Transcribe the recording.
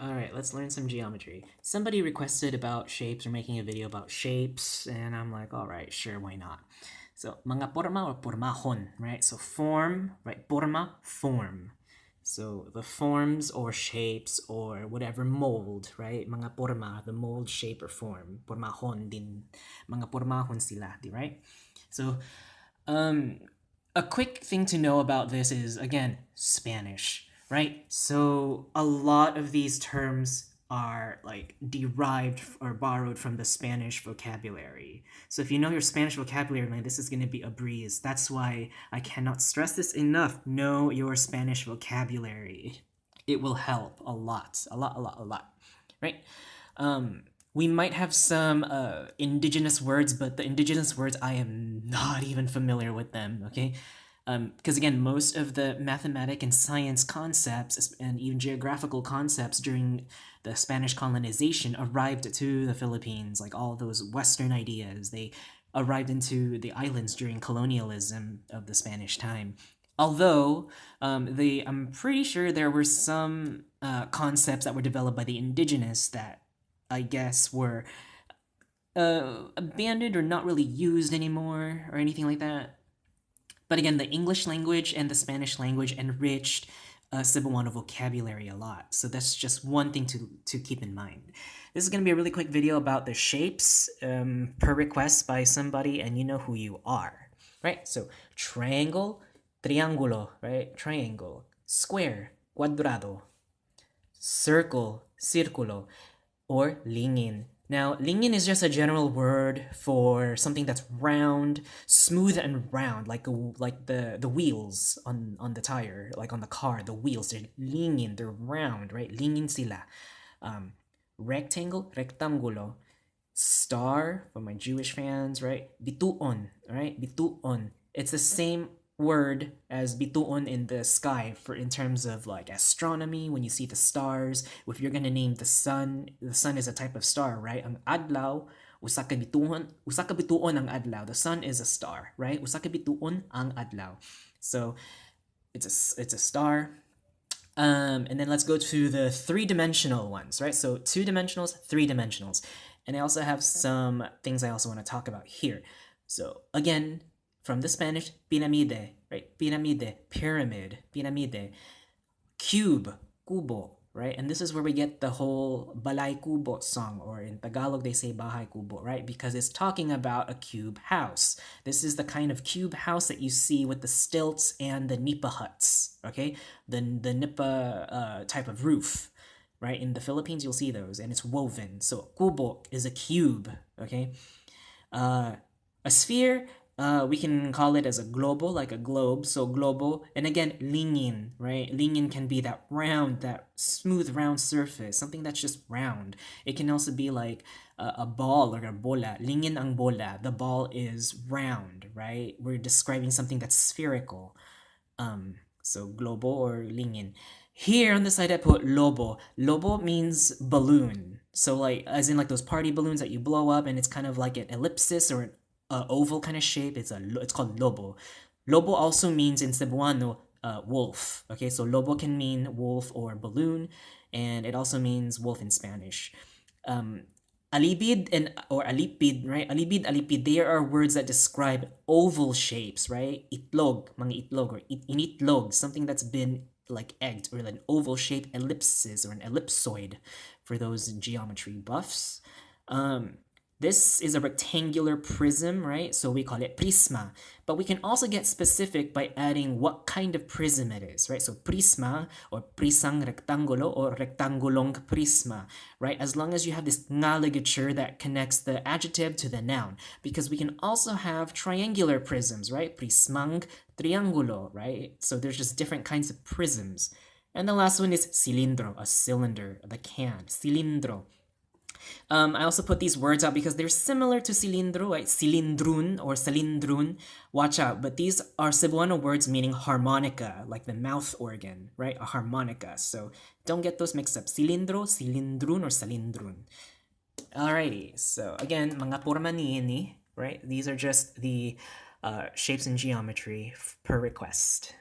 Alright, let's learn some geometry. Somebody requested about shapes or making a video about shapes, and I'm like, alright, sure, why not? So, mga porma or pormahon, right? So, form, right? Porma, form. So, the forms or shapes or whatever mold, right? Mga porma, the mold, shape, or form. Pormahon din. Mga pormahon sila, right? So, a quick thing to know about this is, again, Spanish, right? So a lot of these terms are like derived or borrowed from the Spanish vocabulary. So if you know your Spanish vocabulary, man, this is going to be a breeze. That's why I cannot stress this enough. Know your Spanish vocabulary. It will help a lot, right? We might have some indigenous words, but the indigenous words, I am not even familiar with them, okay? Because again, most of the mathematic and science concepts and even geographical concepts during the Spanish colonization arrived to the Philippines, like all those Western ideas. They arrived into the islands during colonialism of the Spanish time. Although I'm pretty sure there were some concepts that were developed by the indigenous that I guess were abandoned or not really used anymore or anything like that. But again, the English language and the Spanish language enriched Cebuano vocabulary a lot. So that's just one thing to keep in mind. This is going to be a really quick video about the shapes per request by somebody, and you know who you are, right? So triangle, triangulo, right? Triangle. Square, cuadrado. Circle, círculo. Or lingin. Now, lingin is just a general word for something that's round, smooth and round, like the wheels on the tire, like on the car, the wheels. They're lingin, they're round, right? Lingin sila. Rectangle, rectangulo. Star, for my Jewish fans, right? Bituon, right? Bituon. It's the same word as bituon in the sky for in terms of like astronomy when you see the stars. If you're gonna name the sun is a type of star, right? Ang adlaw, usa ka bituon ang adlaw. The sun is a star, right? Usa ka bituon ang adlaw. So it's a star. And then let's go to the three-dimensional ones, right? So two-dimensionals, three-dimensionals. And I also have some things I also want to talk about here. So again, from the Spanish, piramide, right? Piramide, pyramid, piramide. Cube, kubo, right? And this is where we get the whole Balay Kubo song, or in Tagalog they say Bahay Kubo, right? Because it's talking about a cube house. This is the kind of cube house that you see with the stilts and the nipa huts, okay? The nipa type of roof, right? In the Philippines, you'll see those, and it's woven. So kubo is a cube, okay? A sphere, we can call it as a globo, like a globe. So globo, and again, lingin, right? Lingin can be that round, that smooth round surface, something that's just round. It can also be like a ball or a bola. Lingin ang bola. The ball is round, right? We're describing something that's spherical. So globo or lingin. Here on the side I put lobo. Lobo means balloon. So like, as in like those party balloons that you blow up and it's kind of like an ellipsis or an oval kind of shape. It's called lobo. Lobo also means in Cebuano wolf. Okay, so lobo can mean wolf or balloon, and it also means wolf in Spanish. Alibid or alipid, right? Alibid, alipid, they are words that describe oval shapes, right? Itlog, mga itlog, or initlog, something that's been like egged, or an oval shape ellipsis or an ellipsoid for those geometry buffs. This is a rectangular prism, right? So we call it prisma. But we can also get specific by adding what kind of prism it is, right? So prisma or prisang rectangulo or rectangulong prisma, right? As long as you have this nga ligature that connects the adjective to the noun. Because we can also have triangular prisms, right? Prismang triangulo, right? So there's just different kinds of prisms. And the last one is cilindro, a cylinder, the can, cilindro. I also put these words out because they're similar to cilindro, right? Cilindrun or cilindrun. Watch out, but these are Cebuano words meaning harmonica, like the mouth organ, right? A harmonica. So don't get those mixed up. Cilindro, cilindrun, or cilindrun. Alrighty, so again, mga porma niini, right? These are just the shapes in geometry per request.